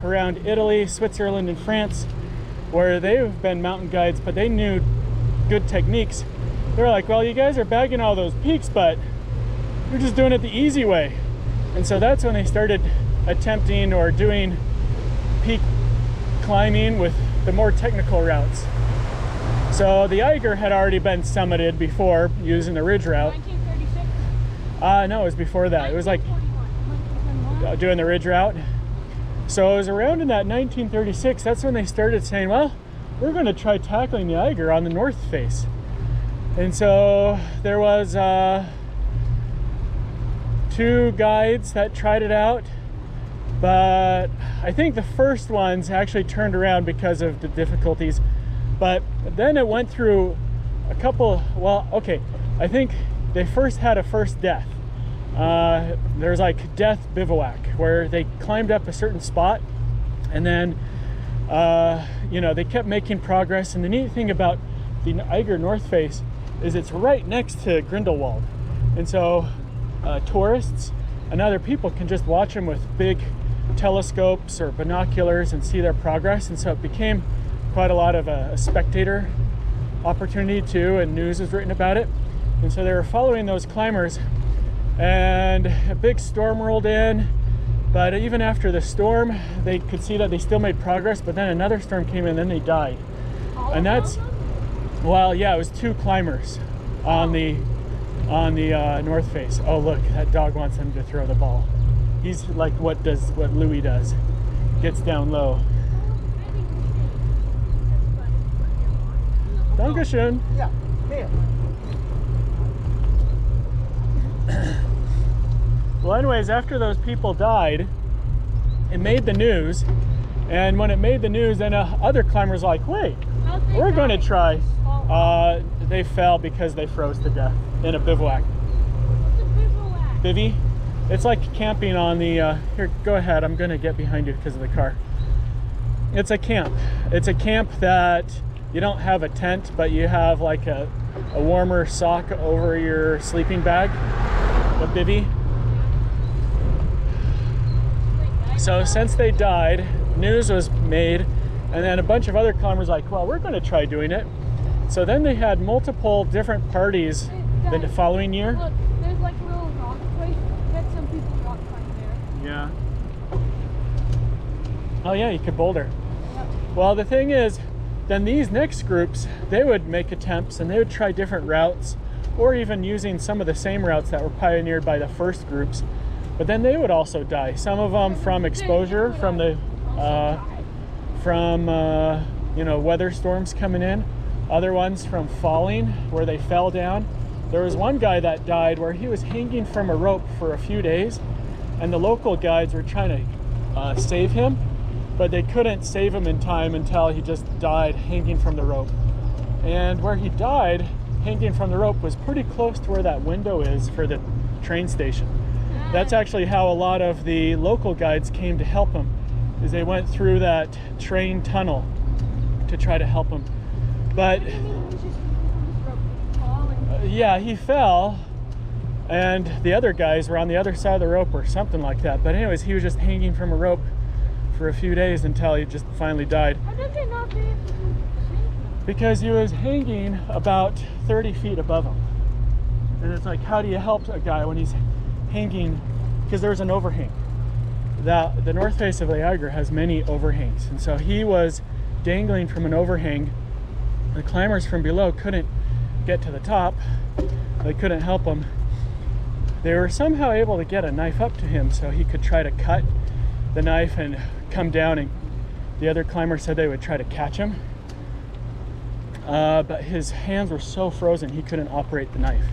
around Italy, Switzerland, and France, where they've been mountain guides, but they knew good techniques. They're like, well, you guys are bagging all those peaks, but you're just doing it the easy way. And so that's when they started attempting or doing peak climbing with the more technical routes. So the Eiger had already been summited before using the ridge route. 1936? No, it was before that. It was like doing the ridge route. So it was around in that 1936, that's when they started saying, well, we're going to try tackling the Eiger on the north face. And so there was 2 guides that tried it out, but I think the first ones actually turned around because of the difficulties. But then it went through a couple, well, okay, I think they first had a first death. There's like death bivouac, where they climbed up a certain spot, and then you know, they kept making progress. And the neat thing about the Eiger North Face is it's right next to Grindelwald, and so tourists and other people can just watch them with big telescopes or binoculars and see their progress. And so it became quite a lot of a spectator opportunity too, and news was written about it. And so they were following those climbers, and a big storm rolled in. But even after the storm, they could see that they still made progress, but then another storm came in, and then they died. And that's, well, yeah, it was 2 climbers on the north face. Oh, look, that dog wants them to throw the ball. He's like what Louis does, gets down low. Dankeschön. Ja, here. Well, anyways, after those people died, it made the news. And when it made the news, then other climbers were like, wait, we're going to try. They fell because they froze to death in a bivouac. What's a bivouac? Bivvy? It's like camping on the, here, go ahead, I'm going to get behind you because of the car. It's a camp. It's a camp that you don't have a tent, but you have like a warmer sock over your sleeping bag, a bivvy. So since they died, news was made, and then a bunch of other climbers like, well, we're going to try doing it. So then they had multiple different parties the following year. Look, there's like a little rock place. Get some people rock climb there. Yeah. Oh yeah, you could boulder. Yep. Well, the thing is, then these next groups, they would make attempts and they would try different routes, or even using some of the same routes that were pioneered by the first groups. But then they would also die. Some of them from exposure, from the you know, weather storms coming in. Other ones from falling, where they fell down. There was one guy that died where he was hanging from a rope for a few days, and the local guides were trying to save him, but they couldn't save him in time until he just died hanging from the rope. And where he died hanging from the rope was pretty close to where that window is for the train station. That's actually how a lot of the local guides came to help him, is they went through that train tunnel to try to help him. But yeah, he fell, and the other guys were on the other side of the rope or something like that. But anyways, he was just hanging from a rope for a few days until he just finally died. How did they not be able to save him? Because he was hanging about 30 feet above him. And it's like, how do you help a guy when he's hanging? Because there's an overhang. The north face of the Eiger has many overhangs, and so he was dangling from an overhang. The climbers from below couldn't get to the top. They couldn't help him. They were somehow able to get a knife up to him so he could try to cut the knife and come down, and the other climbers said they would try to catch him. But his hands were so frozen he couldn't operate the knife.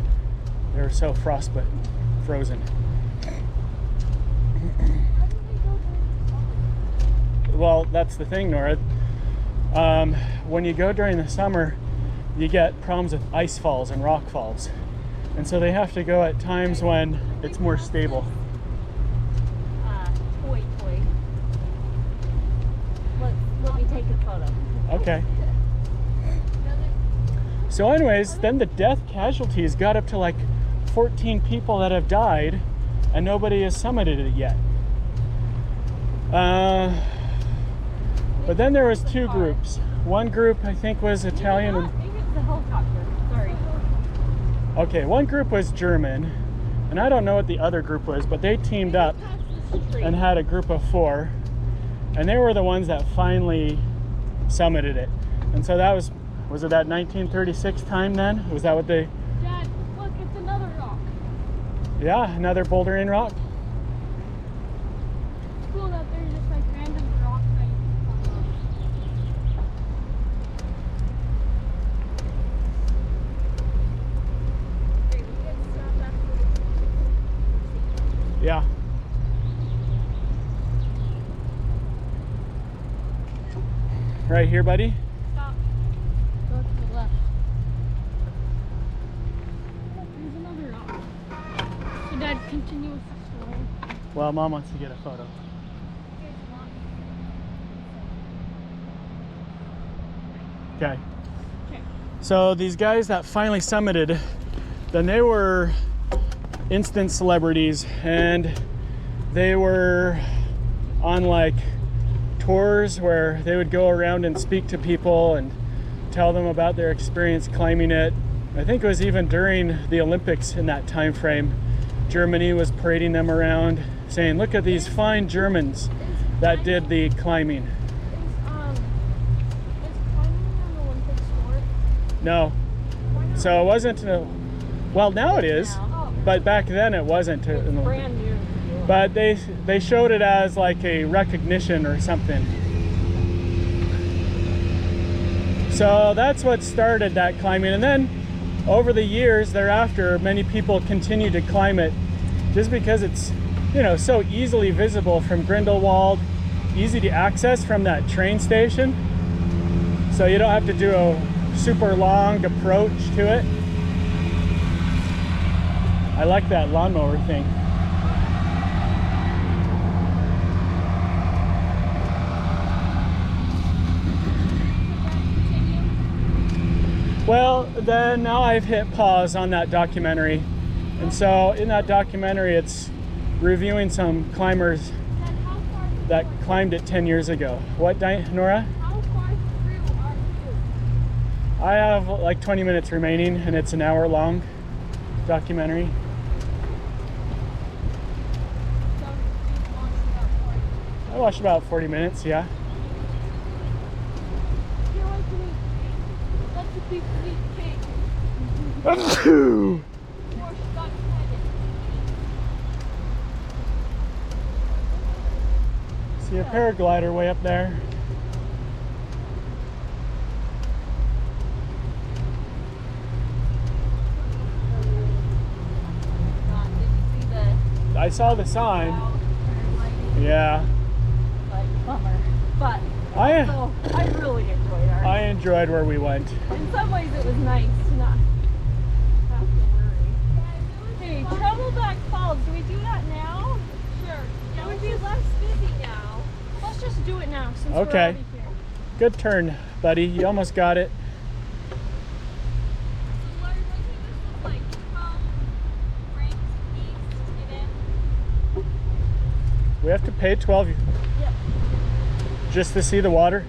They were so frostbite, frozen. Well, that's the thing, Nora. When you go during the summer, you get problems with ice falls and rock falls. And so they have to go at times when it's more stable. Toy. Let me take a photo. Okay. So anyways, then the death casualties got up to like 14 people that have died, and nobody has summited it yet. But then there was two groups. One group I think was Italian and Maybe it's the helicopter. Sorry. okay, one group was German, and I don't know what the other group was, but they teamed up and had a group of 4, and they were the ones that finally summited it. And so that was it that 1936 time then? Was that what they? Dad, look, it's another rock. Yeah, another bouldering rock. It's cool that there's just like random rocks that you can climb up. Okay, we get stopped after. Yeah. Right here, buddy. Stop. Go to the left. There's another rock. So Dad, continue with the story. Well, Mom wants to get a photo. Okay. Okay. So these guys that finally summited, then they were instant celebrities, and they were on like tours where they would go around and speak to people and tell them about their experience climbing it. I think it was even during the Olympics in that time frame. Germany was parading them around saying, look at these fine Germans that did the climbing. Is climbing an Olympic sport? No. Why not? So it wasn't, well now it is, Oh, but back then it wasn't. it's brand new. But they showed it as like a recognition or something. So that's what started that climbing. And then over the years thereafter, many people continued to climb it just because it's, you know, so easily visible from Grindelwald, easy to access from that train station. So you don't have to do a super long approach to it. I like that lawnmower thing. Well, then now I've hit pause on that documentary. And so in that documentary, it's reviewing some climbers Then how far that climbed it 10 years ago. What, Nora? How far through are you? I have like 20 minutes remaining, and it's an hour long documentary. So you've watched about 40. I watched about 40 minutes, yeah. Can't wait to eat cake. Let the people eat cake. More stuck headed. See a paraglider way up there. Did you see the I saw the sign. lighting? Yeah. Like, bummer. But I really enjoyed ours. enjoyed where we went. In some ways, it was nice to not have to worry. Hey, Troubleback Falls. Do we do that now? Sure. It would be less busy now. Let's just do it now since we're Okay. already here. Good turn, buddy. You almost got it. We have to pay 12 Yep. just to see the water.